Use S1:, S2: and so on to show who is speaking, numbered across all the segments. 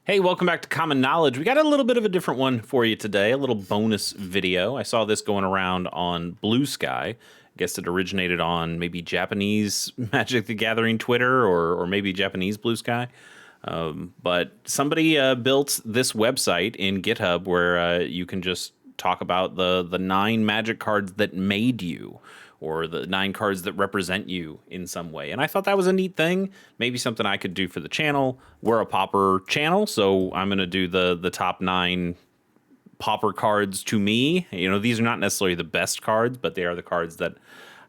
S1: Hey, welcome back to Common Knowledge. We got a little bit of a different one for you today, a little bonus video. I saw this going around on Blue Sky. I guess it originated on maybe Japanese Magic the Gathering Twitter or maybe Japanese Blue Sky. But somebody built this website in GitHub where you can just talk about the 9 Magic cards that made you, or the 9 cards that represent you in some way. And I thought that was a neat thing, maybe something I could do for the channel. We're a Pauper channel, so I'm going to do the top 9 Pauper cards to me. You know, these are not necessarily the best cards, but they are the cards that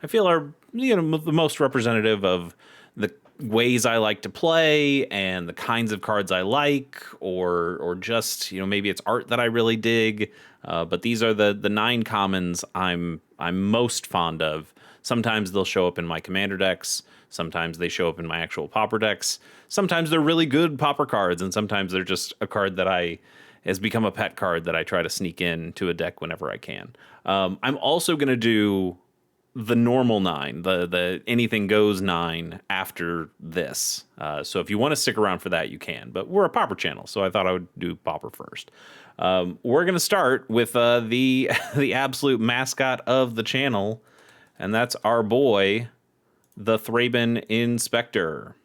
S1: I feel are, the most representative of the ways I like to play and the kinds of cards I like, or just, maybe it's art that I really dig. But these are the 9 commons I'm most fond of. Sometimes they'll show up in my commander decks. Sometimes they show up in my actual Pauper decks. Sometimes they're really good Pauper cards, and sometimes they're just a card that has become a pet card that I try to sneak in to a deck whenever I can. I'm also going to do the normal 9, the anything goes 9 after this. So if you want to stick around for that, you can. But we're a Pauper channel, so I thought I would do Pauper first. We're going to start with the the absolute mascot of the channel, and that's our boy, the Thraben Inspector.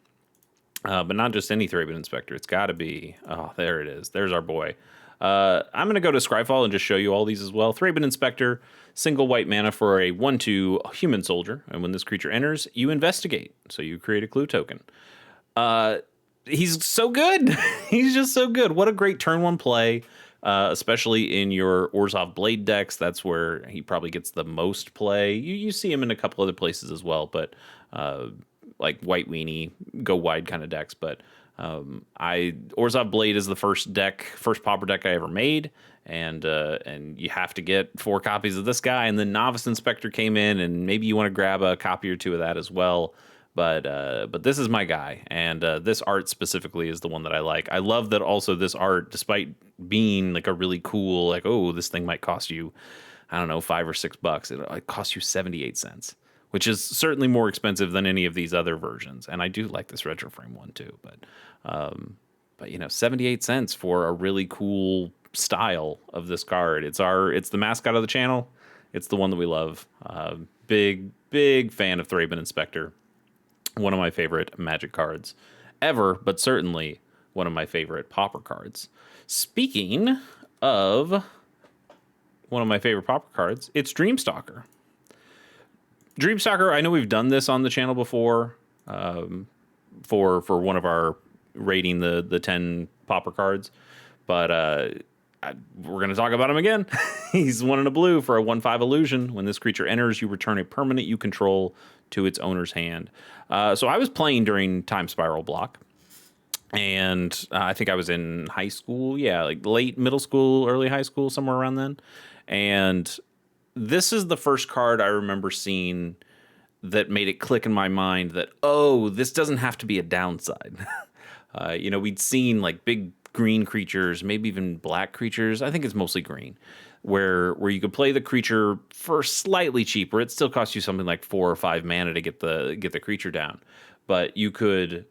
S1: But not just any Thraben Inspector. It's got to be... Oh, there it is. There's our boy. I'm going to go to Scryfall and just show you all these as well. Thraben Inspector, single white mana for a 1/2 human soldier. And when this creature enters, you investigate. So you create a clue token. He's so good. He's just so good. What a great turn 1 play, especially in your Orzhov Blade decks. That's where he probably gets the most play. You see him in a couple other places as well, but like White Weenie, go wide kind of decks. But Orzhov Blade is the first Pauper deck I ever made, and you have to get 4 copies of this guy. And then Novice Inspector came in, and maybe you want to grab a copy or 2 of that as well. But this is my guy, and this art specifically is the one that I like. I love that also this art, despite being like a really cool, like, oh, this thing might cost you, I don't know, $5 or $6. It costs you 78 cents, which is certainly more expensive than any of these other versions. And I do like this retro frame one too, but 78 cents for a really cool style of this card. It's the mascot of the channel. It's the one that we love. Big fan of Thraben Inspector. One of my favorite Magic cards ever, but certainly one of my favorite Pauper cards. Speaking of one of my favorite Pauper cards, it's Dreamstalker. Dreamstalker, I know we've done this on the channel before, for one of our rating the 10 Pauper cards, but we're going to talk about him again. He's 1 in a blue for a 1/5 illusion. When this creature enters, you return a permanent you control to its owner's hand. So I was playing during Time Spiral block, and I think I was in high school, like late middle school, early high school, somewhere around then. And this is the first card I remember seeing that made it click in my mind that, oh, this doesn't have to be a downside. We'd seen like big green creatures, maybe even black creatures. I think it's mostly green, where you could play the creature for slightly cheaper. It still costs you something like 4 or 5 mana to get the creature down, but you could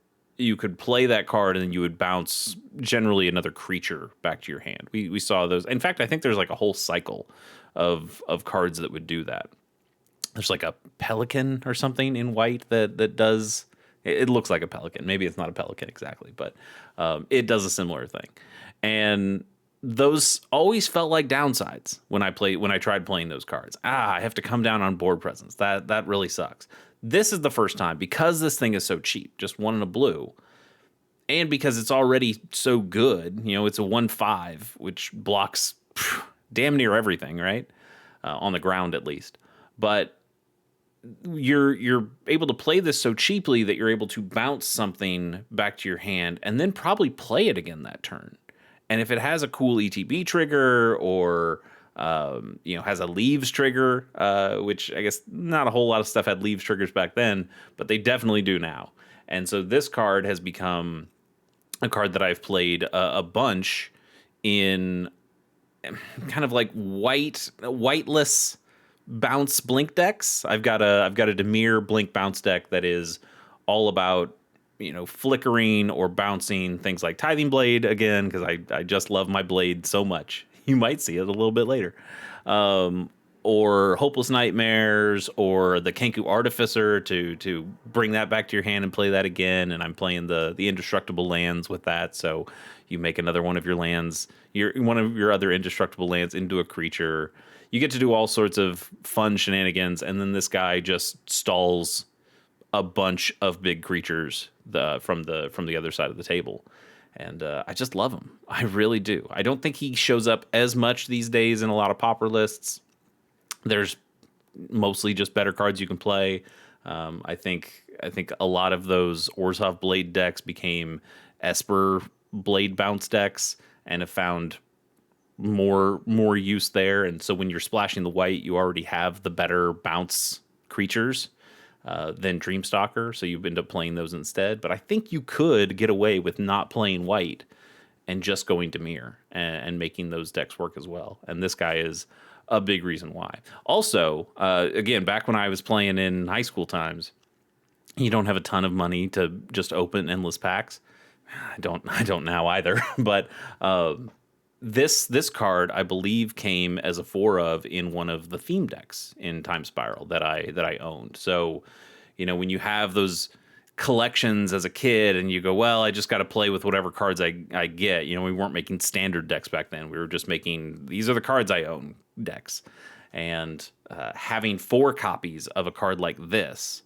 S1: play that card and then you would bounce generally another creature back to your hand. We saw those. In fact, I think there's like a whole cycle of cards that would do that. There's like a pelican or something in white that does. It looks like a pelican. Maybe it's not a pelican exactly, but it does a similar thing. And those always felt like downsides when I tried playing those cards. I have to come down on board presence. That really sucks. This is the first time, because this thing is so cheap, just 1 in a blue, and because it's already so good. It's a 1/5, which blocks damn near everything, right? On the ground at least. But you're able to play this so cheaply that you're able to bounce something back to your hand and then probably play it again that turn. And if it has a cool ETB trigger, or has a leaves trigger, which I guess not a whole lot of stuff had leaves triggers back then, but they definitely do now. And so this card has become a card that I've played a bunch in kind of like whiteless bounce blink decks. I've got a Dimir blink bounce deck that is all about flickering or bouncing things like Tithing Blade again, because I just love my blade so much. You might see it a little bit later. Or Hopeless Nightmares, or the Kenku Artificer to bring that back to your hand and play that again. And I'm playing the indestructible lands with that, so you make another one of your lands, one of your other indestructible lands into a creature. You get to do all sorts of fun shenanigans, and then this guy just stalls a bunch of big creatures from the other side of the table. And I just love him. I really do. I don't think he shows up as much these days in a lot of Pauper lists. There's mostly just better cards you can play. I think a lot of those Orzhov Blade decks became Esper Blade bounce decks and have found more use there. And so when you're splashing the white, you already have the better bounce creatures than Dreamstalker, so you end up playing those instead. But I think you could get away with not playing white and just going Dimir and making those decks work as well. And this guy is a big reason why. Also, again, back when I was playing in high school times, you don't have a ton of money to just open endless packs. I don't now either. But this card, I believe, came as a 4 of in one of the theme decks in Time Spiral that I owned. So, when you have those collections as a kid and you go, well, I just got to play with whatever cards I get. We weren't making standard decks back then. We were just making, these are the cards I own decks. And having 4 copies of a card like this,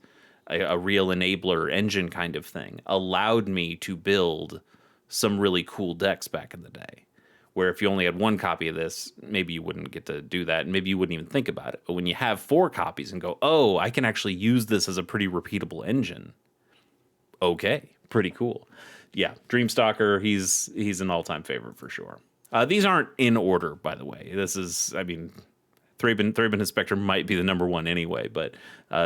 S1: a real enabler engine kind of thing, allowed me to build some really cool decks back in the day. Where if you only had 1 copy of this, maybe you wouldn't get to do that, and maybe you wouldn't even think about it. But when you have 4 copies and go, oh, I can actually use this as a pretty repeatable engine. Okay, pretty cool. Yeah, Dreamstalker, he's an all-time favorite for sure. These aren't in order, by the way. This is, Thraben His Spectre might be the number 1 anyway, but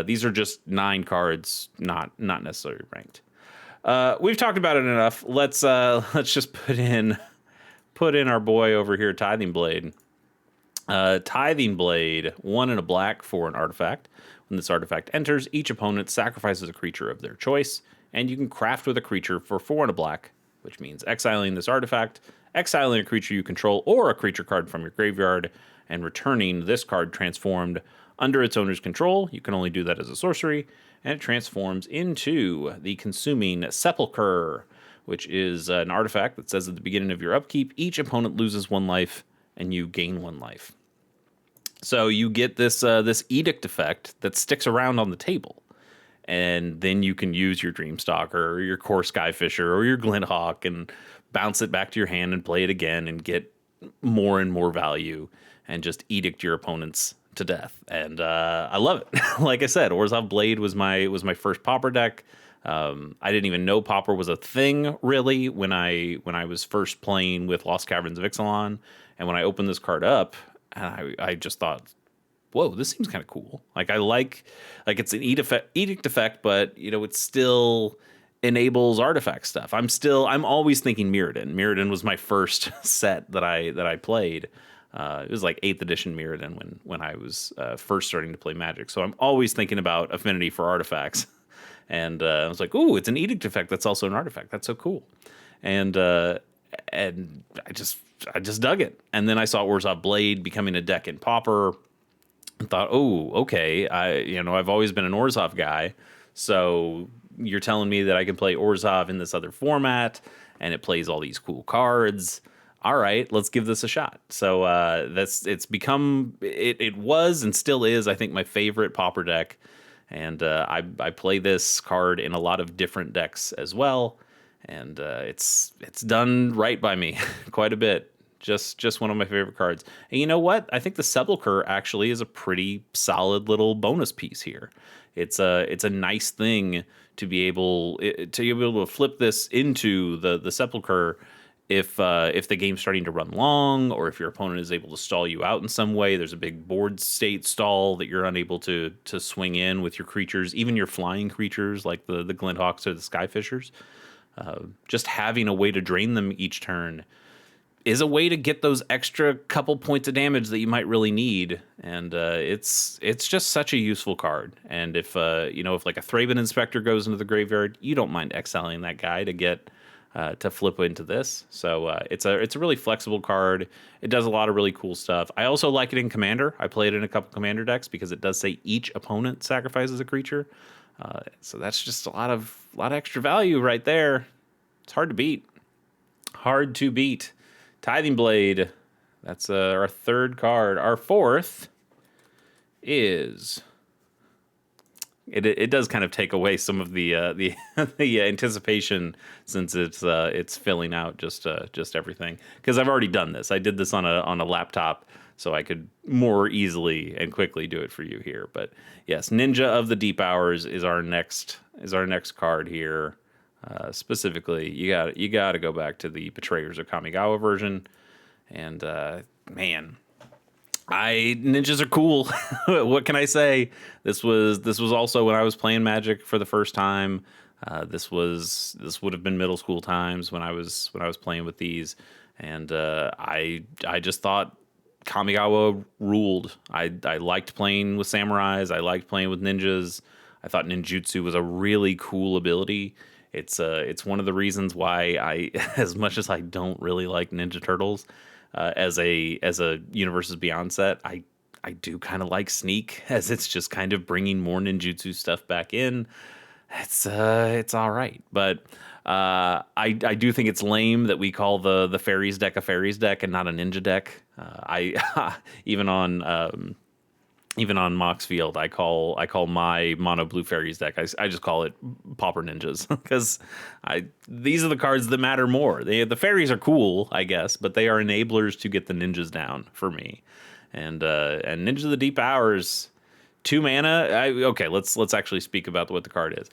S1: these are just 9 cards, not necessarily ranked. We've talked about it enough. Let's just put in our boy over here, Tithing Blade. Tithing Blade, 1 and a black for an artifact. When this artifact enters, each opponent sacrifices a creature of their choice, and you can craft with a creature for 4 and a black, which means exiling this artifact, exiling a creature you control or a creature card from your graveyard, and returning this card transformed under its owner's control. You can only do that as a sorcery, and it transforms into the Consuming Sepulcher, which is an artifact that says at the beginning of your upkeep, each opponent loses 1 life, and you gain 1 life. So you get this edict effect that sticks around on the table. And then you can use your Dreamstalker or your Core Skyfisher or your Glinthawk and bounce it back to your hand and play it again and get more and more value and just edict your opponents to death. And I love it. Like I said, Orzhov Blade was my first Pauper deck. I didn't even know Pauper was a thing really when I was first playing with Lost Caverns of Ixalan. And when I opened this card up, I just thought, whoa, this seems kind of cool. Like I like it's an edict effect, but it still enables artifact stuff. I'm always thinking Mirrodin. Mirrodin was my first set that I played. It was like 8th edition Mirrodin when I was first starting to play Magic. So I'm always thinking about affinity for artifacts. And I was like, ooh, it's an edict effect that's also an artifact. That's so cool. And I just dug it. And then I saw Orzhov Blade becoming a deck in Pauper. And thought, oh, okay. I've always been an Orzhov guy, so you're telling me that I can play Orzhov in this other format, and it plays all these cool cards. All right, let's give this a shot. So it's become it was and still is, I think, my favorite Pauper deck, and I play this card in a lot of different decks as well, and it's done right by me quite a bit. Just one of my favorite cards. And you know what? I think the Sepulcher actually is a pretty solid little bonus piece here. It's a nice thing to be able to flip this into the Sepulcher if the game's starting to run long, or if your opponent is able to stall you out in some way. There's a big board state stall that you're unable to swing in with your creatures, even your flying creatures like the Glinthawks or the Skyfishers. Just having a way to drain them each turn is a way to get those extra couple points of damage that you might really need, and it's just such a useful card. And if if like a Thraben Inspector goes into the graveyard, you don't mind exiling that guy to get to flip into this. So it's a really flexible card. It does a lot of really cool stuff. I also like it in Commander. I played it in a couple Commander decks because it does say each opponent sacrifices a creature. So that's just a lot of extra value right there. It's hard to beat. Hard to beat. Tithing Blade. That's our third card. Our fourth is. It does kind of take away some of the the anticipation, since it's filling out just everything, because I've already done this. I did this on a laptop, so I could more easily and quickly do it for you here. But yes, Ninja of the Deep Hours is our next card here. Specifically, you got to go back to the Betrayers of Kamigawa version, and man, ninjas are cool. What can I say? This was also when I was playing Magic for the first time. This would have been middle school times when I was playing with these, and I just thought Kamigawa ruled. I liked playing with samurais. I liked playing with ninjas. I thought ninjutsu was a really cool ability. It's one of the reasons why I, as much as I don't really like Ninja Turtles, as a Universes Beyond set, I do kind of like Sneak, as it's just kind of bringing more ninjutsu stuff back in. It's all right, but I do think it's lame that we call the fairies deck a fairies deck and not a ninja deck. I even on Mox Field, I call my mono blue fairies deck. I just call it Pauper Ninjas, because these are the cards that matter more. The fairies are cool, I guess, but they are enablers to get the ninjas down for me. And Ninja of the Deep Hours, 2 mana. Okay, let's actually speak about what the card is.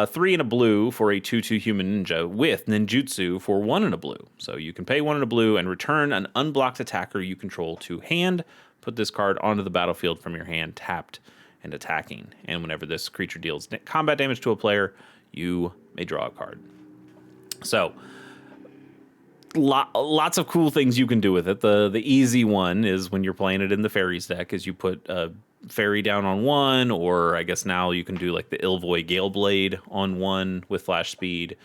S1: 3 and a blue for a 2/2 human ninja with ninjutsu for 1 and a blue. So you can pay 1 and a blue and return an unblocked attacker you control to hand. Put this card onto the battlefield from your hand, tapped and attacking. And whenever this creature deals combat damage to a player, you may draw a card. So, lots of cool things you can do with it. The easy one is when you're playing it in the fairies deck, is you put a fairy down on 1, or I guess now you can do like the Ilvoy Galeblade on 1 with flash speed.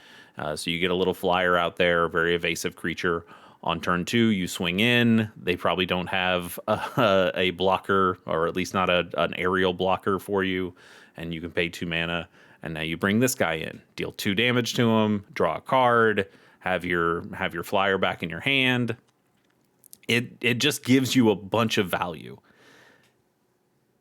S1: So you get a little flyer out there, very evasive creature. On turn 2, you swing in. They probably don't have a blocker, or at least not an aerial blocker for you, and you can pay 2 mana. And now you bring this guy in, deal 2 damage to him, draw a card, have your flyer back in your hand. It just gives you a bunch of value.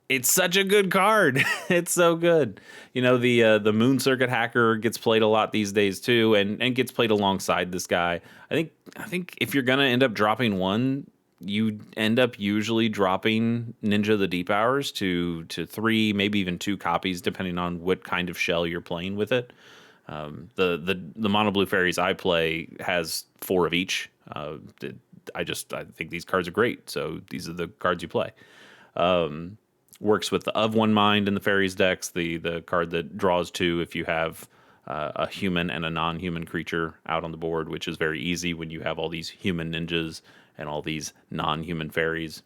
S1: It's such a good card. It's so good. The Moon Circuit Hacker gets played a lot these days too, and gets played alongside this guy. I think if you're gonna end up dropping one, you end up usually dropping Ninja of the Deep Hours to 3, maybe even 2 copies, depending on what kind of shell you're playing with it. The mono blue fairies I play has 4 of each. I think these cards are great, so these are the cards you play. Works with the Of One Mind in the fairies decks, the card that draws 2 if you have a human and a non-human creature out on the board, which is very easy when you have all these human ninjas and all these non-human fairies.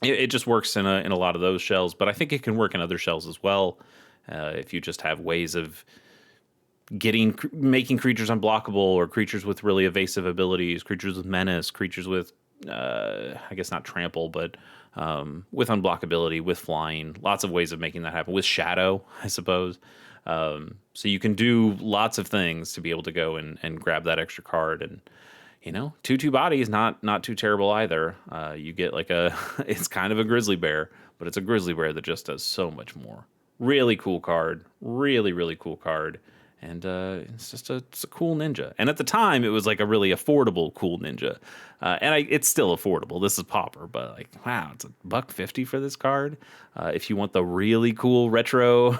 S1: It just works in a lot of those shells, but I think it can work in other shells as well. If you just have ways of making creatures unblockable, or creatures with really evasive abilities, creatures with menace, creatures with I guess not trample, but with unblockability, with flying, lots of ways of making that happen, with shadow, I suppose. So you can do lots of things to be able to go and grab that extra card. And 2/2 body is not too terrible either. You get like it's kind of a grizzly bear, but it's a grizzly bear that just does so much more. Really cool card. Really, really cool card. And it's a cool ninja. And at the time, it was like a really affordable cool ninja. It's still affordable. This is Pauper, but wow, it's $150 for this card. If you want the really cool retro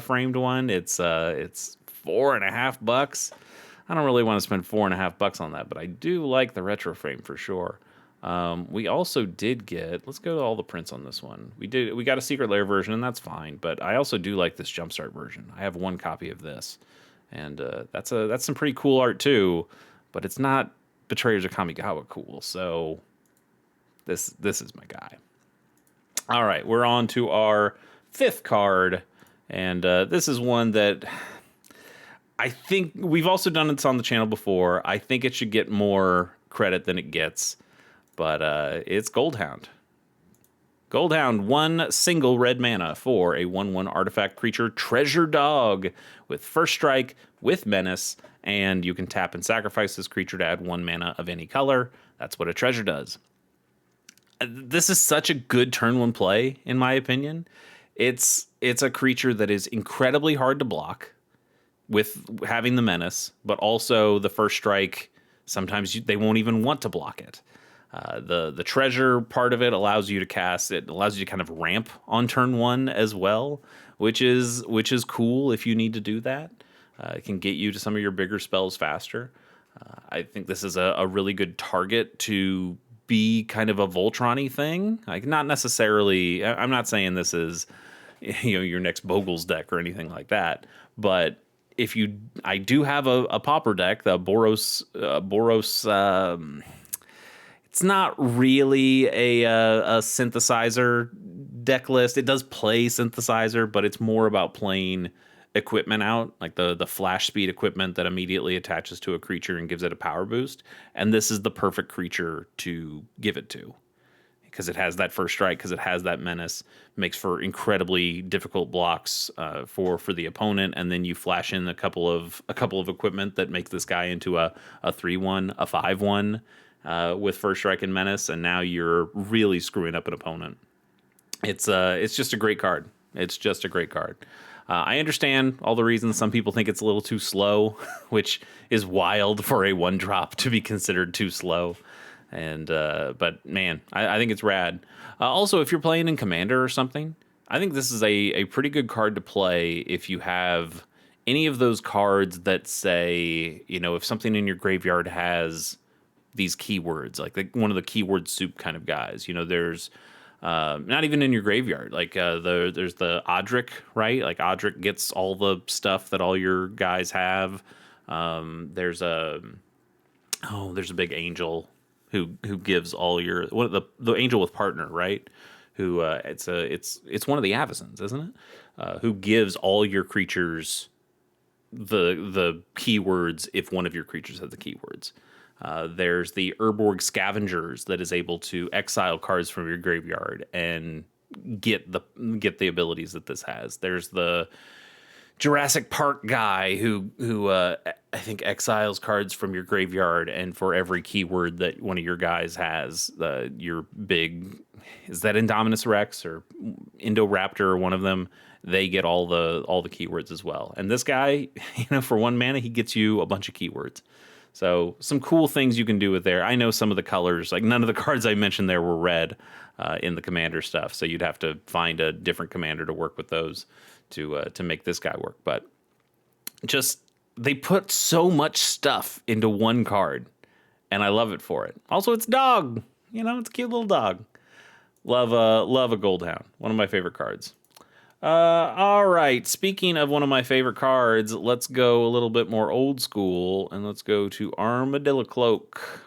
S1: framed one, it's $4.50. I don't really want to spend $4.50 on that, but I do like the retro frame for sure. We also did get, let's go to all the prints on this one. We got a Secret Lair version, and that's fine, but I also do like this Jumpstart version. I have 1 copy of this, and that's some pretty cool art too, but it's not Betrayers of Kamigawa cool. So this is my guy. All right, we're on to our 5th card, and this is one that I think we've also done this on the channel before. I think it should get more credit than it gets, but it's Goldhound. Goldhound, 1 single red mana for a 1/1 artifact creature, Treasure Dog, with first strike, with menace, and you can tap and sacrifice this creature to add 1 mana of any color. That's what a treasure does. This is such a good turn 1 play, in my opinion. It's a creature that is incredibly hard to block with having the menace, but also the first strike, sometimes they won't even want to block it. The treasure part of it allows you to cast. It allows you to kind of ramp on turn 1 as well, which is cool if you need to do that. It can get you to some of your bigger spells faster. I think this is a really good target to be kind of a Voltron-y thing. Like, not necessarily. I'm not saying this is your next Bogle's deck or anything like that, but I do have a Pauper deck, the Boros. It's not really a synthesizer deck list. It does play synthesizer, but it's more about playing equipment out, like the flash speed equipment that immediately attaches to a creature and gives it a power boost. And this is the perfect creature to give it to, because it has that first strike, because it has that menace, makes for incredibly difficult blocks for the opponent, and then you flash in a couple of equipment that make this guy into a 3/1, a 5/1 with first strike and menace, and now you're really screwing up an opponent. It's just a great card. It's just a great card. I understand all the reasons. Some people think it's a little too slow, which is wild for a 1-drop to be considered too slow. And but man, I think it's rad. Also, if you're playing in Commander or something, I think this is a pretty good card to play if you have any of those cards that say, if something in your graveyard has these keywords, like one of the keyword soup kind of guys. There's not even in your graveyard. Like there's the Odric, right? Like Odric gets all the stuff that all your guys have. There's a big angel who gives all your the angel with partner, right? Who it's one of the Avacens, isn't it? Who gives all your creatures the keywords if one of your creatures has the keywords. There's the Urborg Scavengers that is able to exile cards from your graveyard and get the abilities that this has. There's the Jurassic Park guy who I think exiles cards from your graveyard, and for every keyword that one of your guys has, your big, is that Indominus Rex or Indoraptor or one of them, they get all the keywords as well. And this guy, for 1 mana, he gets you a bunch of keywords. So some cool things you can do with there. I know some of the colors, like none of the cards I mentioned there were red in the Commander stuff. So you'd have to find a different Commander to work with those to make this guy work. But just, they put so much stuff into one card, and I love it for it. Also, it's dog. It's a cute little dog. Love a Goldhound. One of my favorite cards. All right. Speaking of one of my favorite cards, let's go a little bit more old school, and let's go to Armadillo Cloak.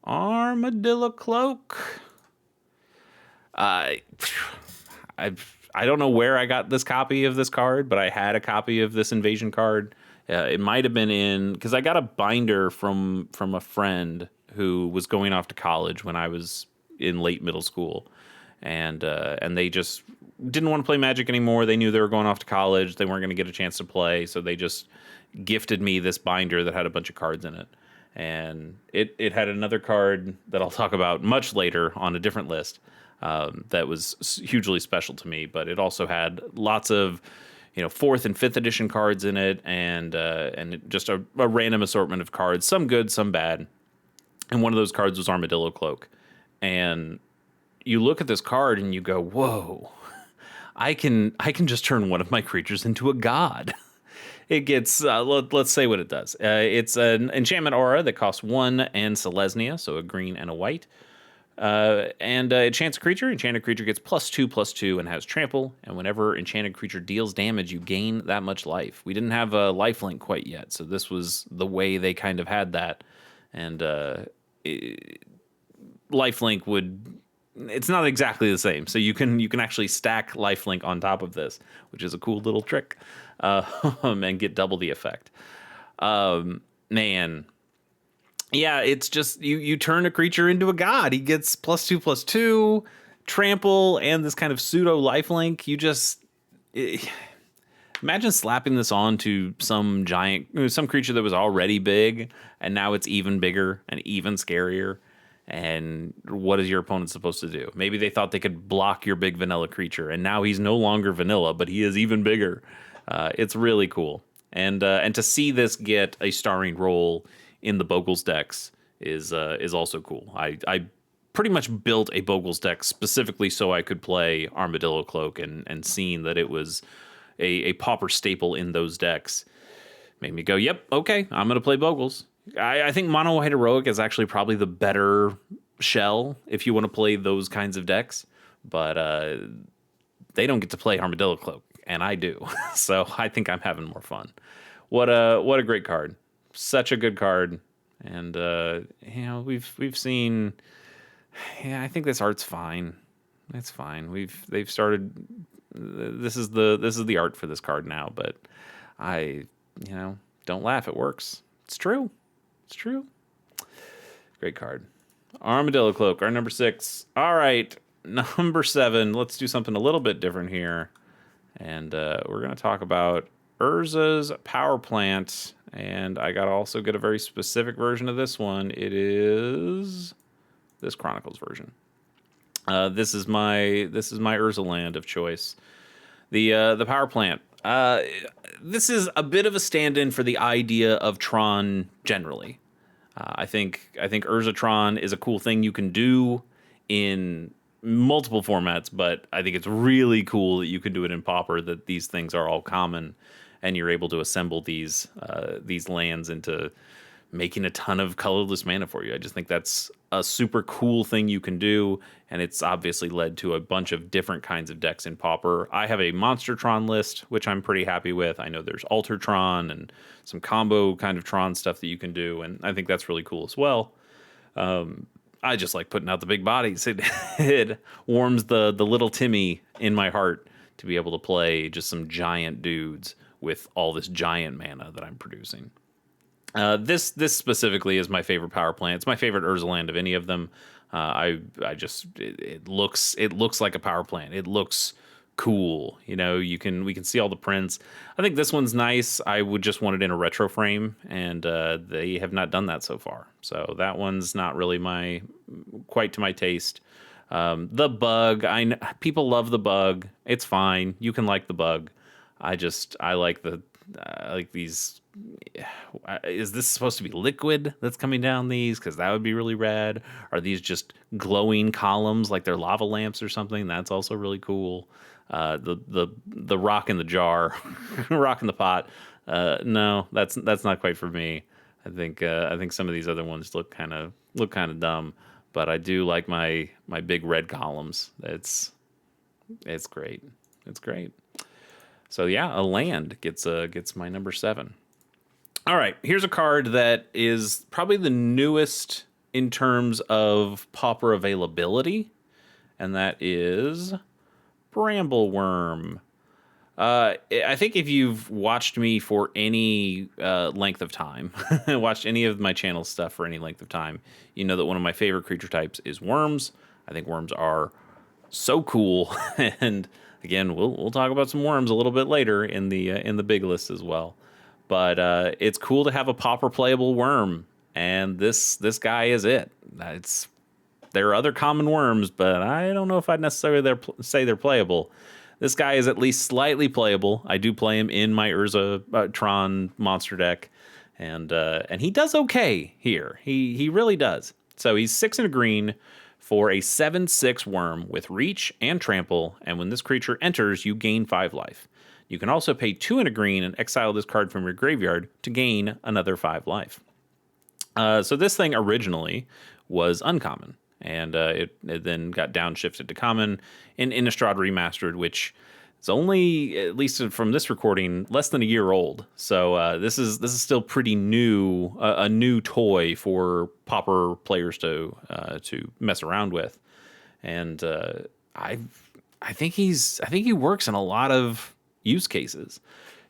S1: Armadillo Cloak. I don't know where I got this copy of this card, but I had a copy of this invasion card. It might have been because I got a binder from a friend who was going off to college when I was in late middle school, and they just didn't want to play Magic anymore. They knew they were going off to college. They weren't going to get a chance to play, so they just gifted me this binder that had a bunch of cards in it. And it had another card that I'll talk about much later on a different list that was hugely special to me. But it also had lots of 4th and 5th edition cards in it, and just a random assortment of cards, some good, some bad. And one of those cards was Armadillo Cloak. And you look at this card and you go, whoa, I can just turn one of my creatures into a god. It gets, let's say what it does. It's an enchantment aura that costs 1 and Selesnya, so a green and a white. And enchants a creature. Enchanted creature gets +2/+2 and has trample. And whenever enchanted creature deals damage, you gain that much life. We didn't have a lifelink quite yet, so this was the way they kind of had that. and lifelink would. It's not exactly the same, so you can actually stack lifelink on top of this, which is a cool little trick, and get double the effect. Man, yeah, it's just you turn a creature into a god. He gets +2/+2, trample, and this kind of pseudo lifelink. Imagine slapping this on to some creature that was already big, and now it's even bigger and even scarier. And what is your opponent supposed to do? Maybe they thought they could block your big vanilla creature, and now he's no longer vanilla, but he is even bigger. It's really cool. And to see this get a starring role in the Bogles decks is also cool. I pretty much built a Bogles deck specifically so I could play Armadillo Cloak, and seeing that it was a Pauper staple in those decks made me go, yep, okay, I'm going to play Bogles. I think Mono White Heroic is actually probably the better shell if you want to play those kinds of decks, but they don't get to play Armadillo Cloak, and I do. So I think I'm having more fun. What a great card. Such a good card. And we've seen, I think this art's fine. It's fine. They've started, this is the art for this card now, but don't laugh, it works. It's true. It's true. Great card. Armadillo Cloak, our number 6. All right, number 7. Let's do something a little bit different here. And we're going to talk about Urza's Power Plant. And I got to also get a very specific version of this one. It is this Chronicles version. This is my Urza land of choice. The Power Plant. This is a bit of a stand-in for the idea of Tron generally. I think Urzatron is a cool thing you can do in multiple formats, but I think it's really cool that you can do it in Pauper, that these things are all common, and you're able to assemble these lands into making a ton of colorless mana for you. I just think that's a super cool thing you can do, and it's obviously led to a bunch of different kinds of decks in Pauper. I have a Monstertron list, which I'm pretty happy with. I know there's Altertron and some combo kind of Tron stuff that you can do, and I think that's really cool as well. I just like putting out the big bodies. It warms the little Timmy in my heart to be able to play just some giant dudes with all this giant mana that I'm producing. This specifically is my favorite power plant. It's my favorite Urza land of any of them. It looks like a power plant. It looks cool. We can see all the prints. I think this one's nice. I would just want it in a retro frame, and they have not done that so far. So that one's not really quite to my taste. The bug, people love the bug. It's fine. You can like the bug. I like these. Is this supposed to be liquid that's coming down these? Because that would be really rad. Are these just glowing columns like they're lava lamps or something? That's also really cool. The rock in the jar, rock in the pot. No, that's not quite for me. I think some of these other ones look kind of dumb, but I do like my big red columns. It's great. It's great. So yeah, a land gets my number 7. All right, here's a card that is probably the newest in terms of Pauper availability, and that is Brambleworm. I think if you've watched me for any length of time, watched any of my channel stuff for any length of time, you know that one of my favorite creature types is worms. I think worms are so cool, and again, we'll talk about some worms a little bit later in the big list as well. But it's cool to have a Pauper playable worm, and this guy is it. There are other common worms, but I don't know if I'd necessarily say they're playable. This guy is at least slightly playable. I do play him in my Urza Tron monster deck, and he does okay here. He really does. So he's 6 and a green for a 7/6 worm with reach and trample, and when this creature enters, you gain 5 life. You can also pay 2 and a green and exile this card from your graveyard to gain another 5 life. So this thing originally was uncommon, and it then got downshifted to common in Innistrad Remastered, which It's only, at least from this recording, less than a year old. So this is still pretty new, a new toy for Pauper players to mess around with. And I I think he works in a lot of use cases.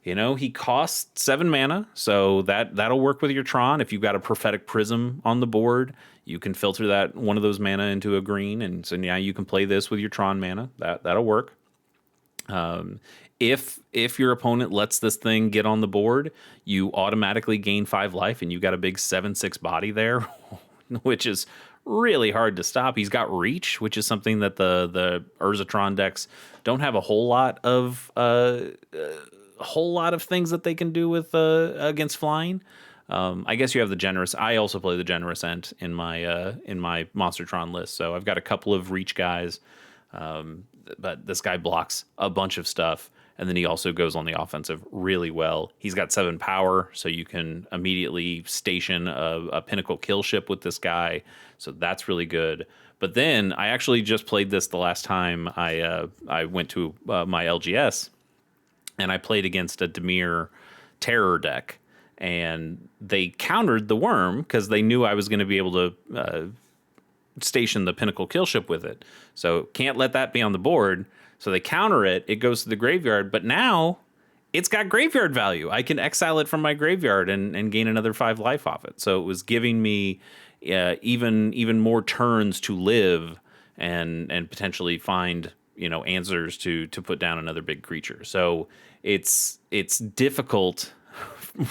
S1: He costs 7 mana, so that'll work with your Tron. If you've got a prophetic prism on the board, you can filter that one of those mana into a green, and so now you can play this with your Tron mana. That'll work. If your opponent lets this thing get on the board, you automatically gain 5 life, and you've got a big 7/6 body there, which is really hard to stop. He's got reach, which is something that the Urzatron decks don't have a whole lot of things that they can do with against flying. I guess you have the generous. I also play the generous ent in my Monstertron list, so I've got a couple of reach guys. But this guy blocks a bunch of stuff, and then he also goes on the offensive really well. He's got 7 power, so you can immediately station a pinnacle kill ship with this guy, so that's really good. But then I actually just played this the last time I went to my LGS, and I played against a Dimir Terror deck, and they countered the worm because they knew I was going to be able to station the pinnacle kill ship with it. So can't let that be on the board. So they counter it. It goes to the graveyard, but now it's got graveyard value. I can exile it from my graveyard and gain another 5 life off it. So it was giving me even more turns to live and potentially find answers to put down another big creature. So it's difficult.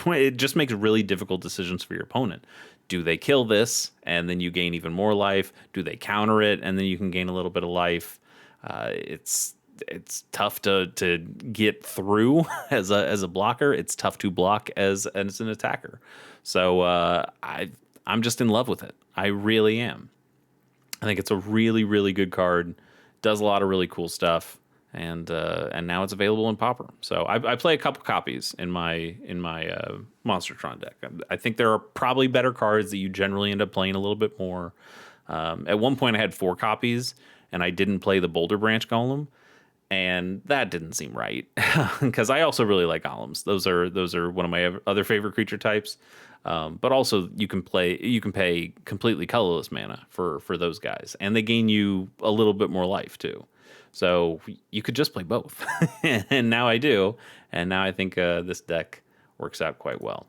S1: It just makes really difficult decisions for your opponent. Do they kill this and then you gain even more life? Do they counter it and then you can gain a little bit of life? It's tough to get through as a blocker. It's tough to block as an attacker. So I'm just in love with it. I really am. I think it's a really, really good card. Does a lot of really cool stuff. And now it's available in Pauper. So I play a couple copies in my Monstertron deck. I think there are probably better cards that you generally end up playing a little bit more. At one point, I had 4 copies, and I didn't play the Boulder Branch Golem, and that didn't seem right because I also really like golems. Those are one of my other favorite creature types. But also you can pay completely colorless mana for those guys, and they gain you a little bit more life too. So you could just play both. And now I do. And now I think this deck works out quite well.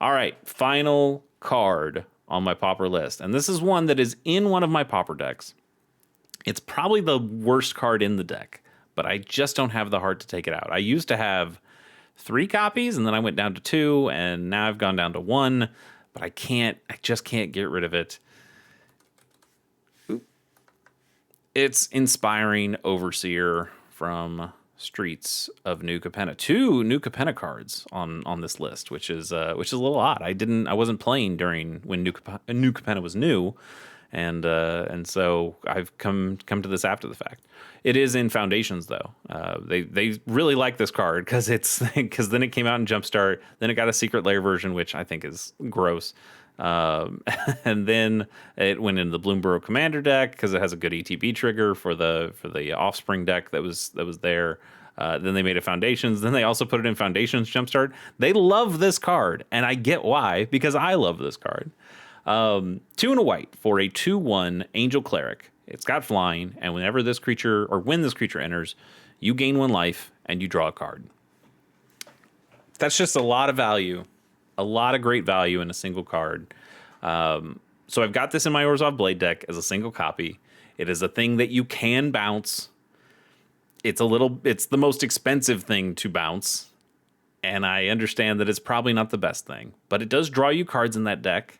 S1: All right, final card on my Pauper list. And this is one that is in one of my Pauper decks. It's probably the worst card in the deck, but I just don't have the heart to take it out. I used to have 3 copies, and then I went down to 2, and now I've gone down to 1, but I just can't get rid of it. It's Inspiring Overseer from Streets of New Capenna. 2 New Capenna cards on this list, which is a little odd. I wasn't playing during when New Capenna was new, and so I've come to this after the fact. It is in Foundations though. They really like this card because then it came out in Jumpstart. Then it got a Secret Lair version, which I think is gross. And then it went into the Bloomborough Commander deck because it has a good ETB trigger for the Offspring deck that was there. Then they made it Foundations. Then they also put it in Foundations Jumpstart. They love this card, and I get why, because I love this card. 2 and a white for a 2/1 Angel Cleric. It's got flying, and when this creature enters, you gain 1 life and you draw a card. That's just a lot of value. A lot of great value in a single card. So I've got this in my Orzhov Blade deck as a single copy. It is a thing that you can bounce. It's the most expensive thing to bounce. And I understand that it's probably not the best thing. But it does draw you cards in that deck.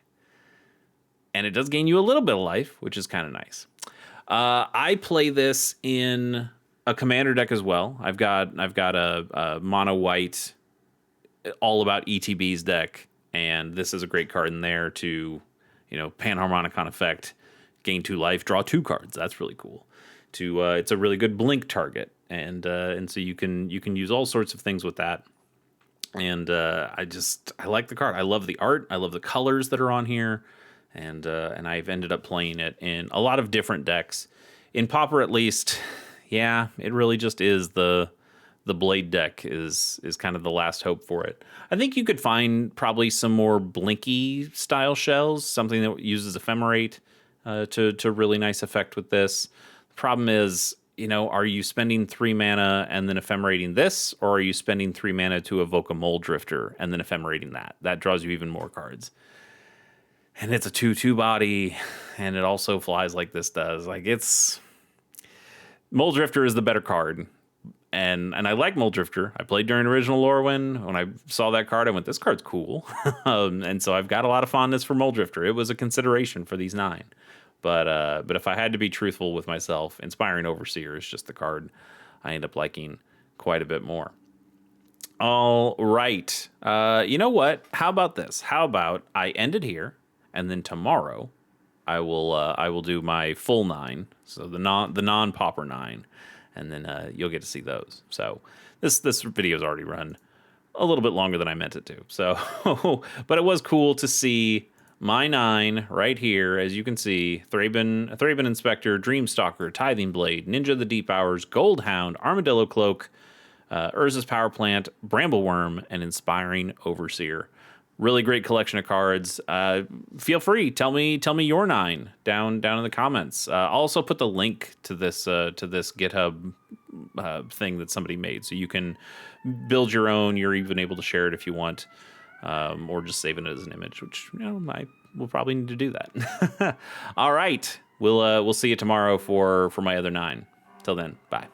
S1: And it does gain you a little bit of life, which is kind of nice. I play this in a commander deck as well. I've got a mono white all about ETB's deck, and this is a great card in there to, Panharmonicon effect, gain 2 life, draw 2 cards. That's really cool. It's a really good blink target, and so you can use all sorts of things with that. And I like the card. I love the art. I love the colors that are on here, and I've ended up playing it in a lot of different decks. In Pauper, at least, yeah, it really just is the the blade deck is kind of the last hope for it. I think you could find probably some more blinky style shells, something that uses ephemerate to really nice effect with this. The problem is, are you spending 3 mana and then ephemerating this, or are you spending 3 mana to evoke a Mole Drifter and then ephemerating that? That draws you even more cards. And it's a 2/2 body, and it also flies like this does. Like, Mole Drifter is the better card. And I like Mole Drifter. I played during original Lorwyn. When I saw that card, I went, this card's cool. And so I've got a lot of fondness for Mole Drifter. It was a consideration for these 9. But if I had to be truthful with myself, Inspiring Overseer is just the card I end up liking quite a bit more. All right. You know what? How about this? How about I end it here, and then tomorrow I will do my full 9, so the non Pauper 9, and then you'll get to see those. So this video's already run a little bit longer than I meant it to. So, but it was cool to see my 9 right here, as you can see: Thraben Inspector, Dreamstalker, Tithing Blade, Ninja of the Deep Hours, Goldhound, Armadillo Cloak, Urza's Power Plant, Brambleworm, and Inspiring Overseer. Really great collection of cards. Feel free, tell me your 9 down in the comments. I'll also put the link to this GitHub thing that somebody made, so you can build your own. You're even able to share it if you want, or just save it as an image, which I will probably need to do that. All right, we'll see you tomorrow for my other 9. Till then, bye.